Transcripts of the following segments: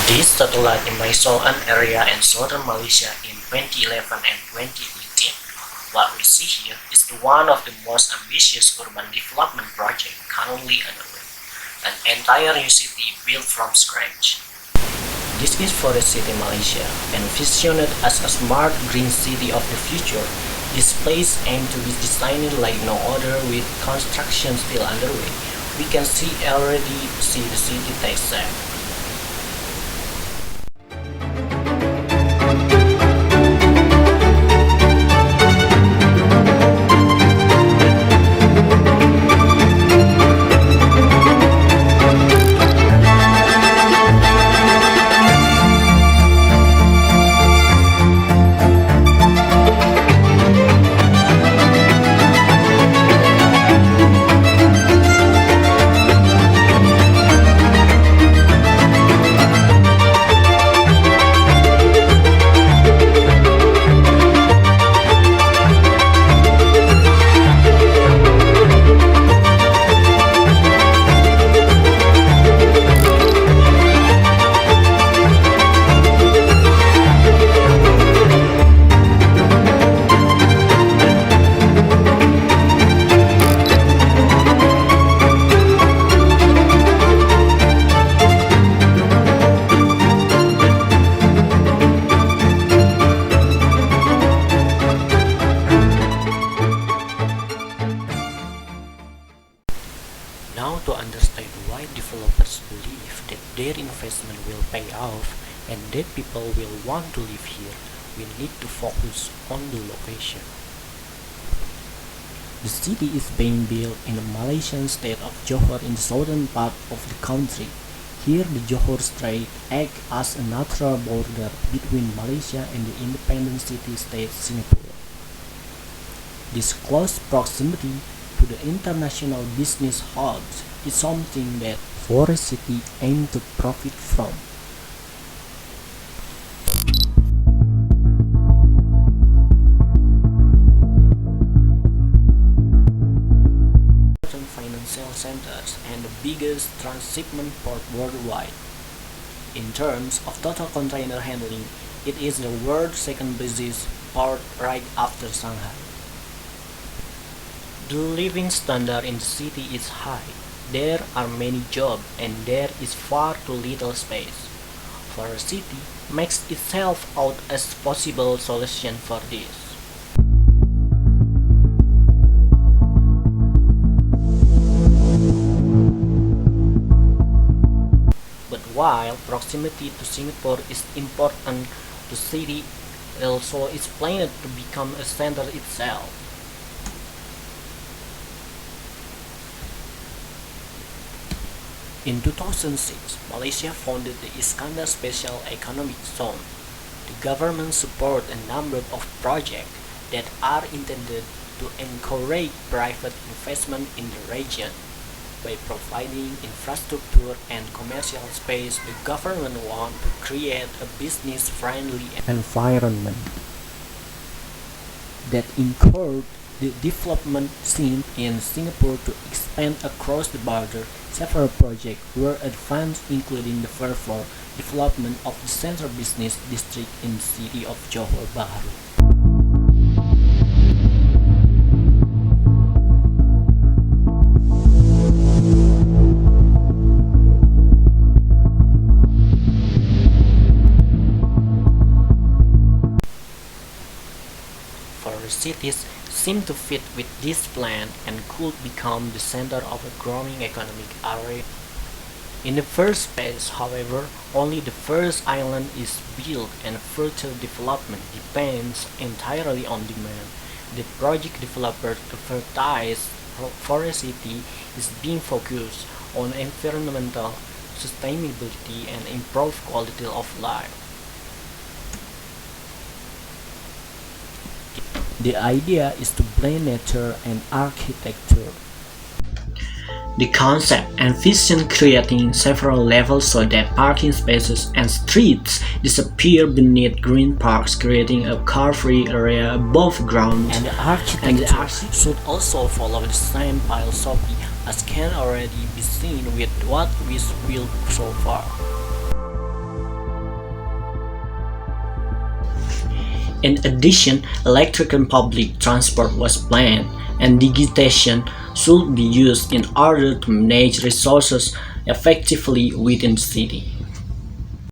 This satellite in Mysoan area in southern Malaysia in 2011 and 2018. What we see here is one of the most ambitious urban development projects currently underway, an entire new city built from scratch. This is Forest City, Malaysia, envisioned as a smart green city of the future. This place aimed to be designed like no other with construction still underway. We can already see the city take shape. Now, to understand why developers believe that their investment will pay off and that people will want to live here, we need to focus on the location. The city is being built in the Malaysian state of Johor in the southern part of the country. Here, the Johor Strait acts as a natural border between Malaysia and the independent city-state Singapore. This close proximity to the international business hubs is something that Forest City aims to profit from. Financial centers and the biggest transshipment port worldwide. In terms of total container handling, it is the world's second busiest port right after Shanghai. The living standard in the city is high. There are many jobs and there is far too little space. Forest City makes itself out as possible solution for this. But while proximity to Singapore is important, the city also is planned to become a center itself. In 2006, Malaysia founded the Iskandar Special Economic Zone. The government supports a number of projects that are intended to encourage private investment in the region. By providing infrastructure and commercial space, the government wants to create a business-friendly environment that encourages the development seen in Singapore to expand across the border. Several projects were advanced, including the further development of the Central Business District in the city of Johor Bahru. Forest cities seem to fit with this plan and could become the center of a growing economic area. In the first phase, however, only the first island is built and further development depends entirely on demand. The project developer advertised Forest City is being focused on environmental sustainability and improved quality of life. The idea is to blend nature and architecture. The concept envisions creating several levels so that parking spaces and streets disappear beneath green parks, creating a car-free area above ground. And the architecture should also follow the same philosophy as can already be seen with what we built so far. In addition, electric and public transport was planned, and digitization should be used in order to manage resources effectively within the city.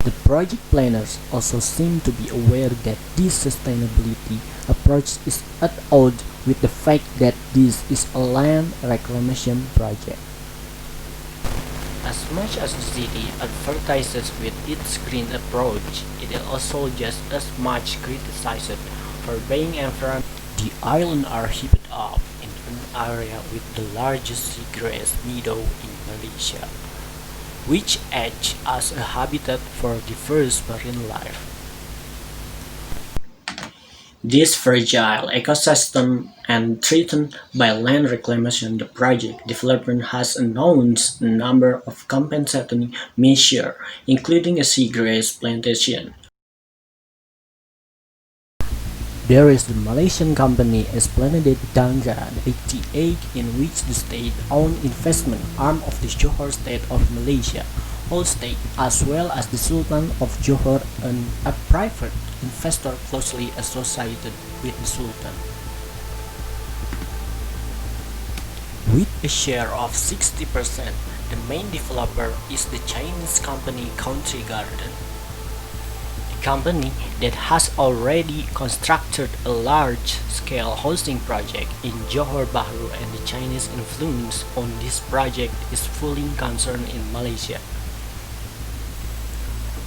The project planners also seem to be aware that this sustainability approach is at odds with the fact that this is a land reclamation project. As much as the city advertises with its green approach, it is also just as much criticized for being environmental. The islands are heaped up in an area with the largest seagrass meadow in Malaysia, which acts as a habitat for diverse marine life. This fragile ecosystem and threatened by land reclamation, the project development has announced a number of compensating measures, including a seagrass plantation. There is the Malaysian company Esplanade Dengan 88, in which the state-owned investment arm of the Johor State of Malaysia holds stake, as well as the Sultan of Johor, and a private investor closely associated with the Sultan. With a share of 60%, the main developer is the Chinese company Country Garden, company that has already constructed a large-scale housing project in Johor Bahru, and the Chinese influence on this project is fully concerned in Malaysia.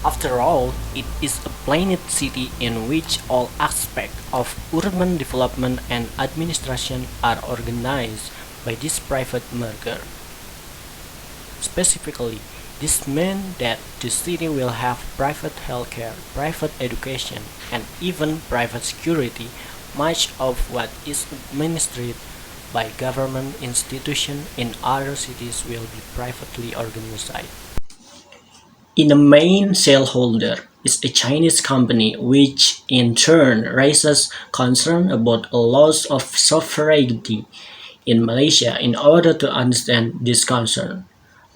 After all, it is a planned city in which all aspects of urban development and administration are organized by this private merger. Specifically, this means that the city will have private healthcare, private education, and even private security. Much of what is administered by government institutions in other cities will be privately organized. In the main shareholder is a Chinese company, which in turn raises concern about a loss of sovereignty in Malaysia. In order to understand this concern,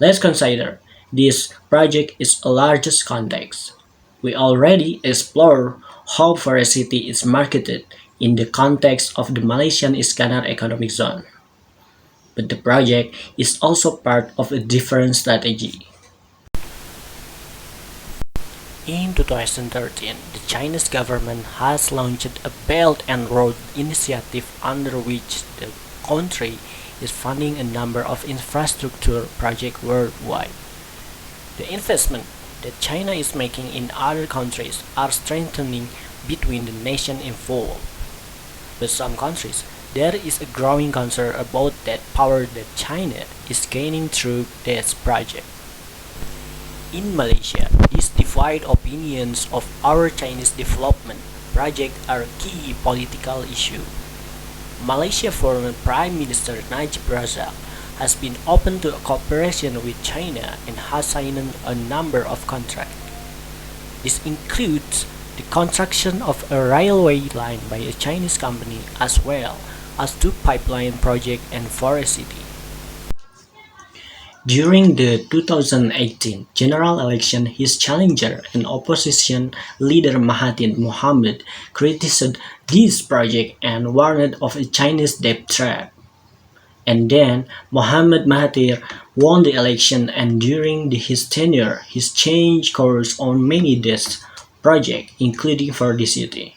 let's consider this project is a largest context. We already explored how Forest City is marketed in the context of the Malaysian Iskandar Economic Zone, but the project is also part of a different strategy. In 2013, the Chinese government has launched a Belt and Road Initiative, under which the country is funding a number of infrastructure projects worldwide. The investment that China is making in other countries are strengthening between the nations involved. But some countries, there is a growing concern about that power that China is gaining through this project. In Malaysia, these divided opinions of our Chinese development project are a key political issue. Malaysia former Prime Minister Najib Razak has been open to cooperation with China and has signed a number of contracts. This includes the construction of a railway line by a Chinese company, as well as two pipeline projects and Forest City. During the 2018 general election, his challenger and opposition leader Mahathir Mohamad criticized this project and warned of a Chinese debt trap. And then Mohammad Mahathir won the election, and during his tenure, he changed course on many debt projects, including for the city.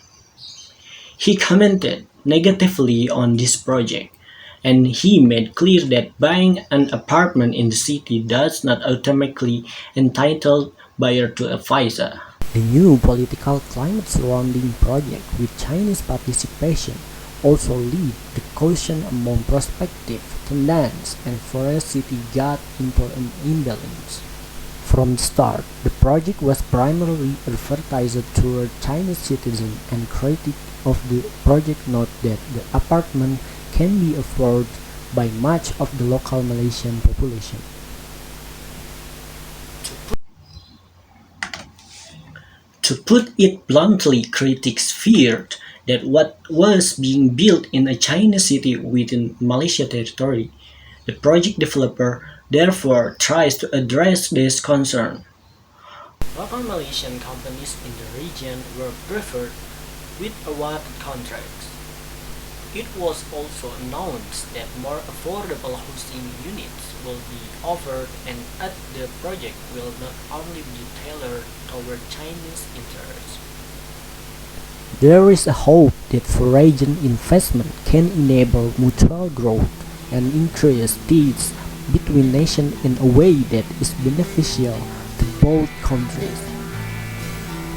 He commented negatively on this project, and he made clear that buying an apartment in the city does not automatically entitle buyer to a visa. The new political climate surrounding project with Chinese participation also lead to caution among prospective tenants, and Forest City got into an imbalance. From the start, the project was primarily advertised toward Chinese citizens, and critics of the project note that the apartment can be afforded by much of the local Malaysian population. To put it bluntly, critics feared that what was being built in a Chinese city within Malaysia territory. The project developer therefore tries to address this concern. Local Malaysian companies in the region were preferred with awarded contracts. It was also announced that more affordable housing units will be offered and that the project will not only be tailored toward Chinese interests. There is a hope that foreign investment can enable mutual growth and increase ties between nations in a way that is beneficial to both countries.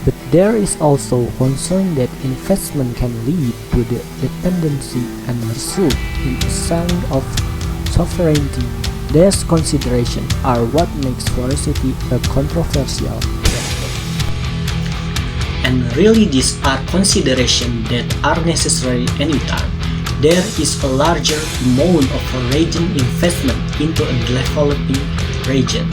But there is also concern that investment can lead to the dependency and result in a sense of sovereignty. These considerations are what makes Forest City a controversial development. And really these are considerations that are necessary anytime there is a larger amount of foreign investment into a developing region.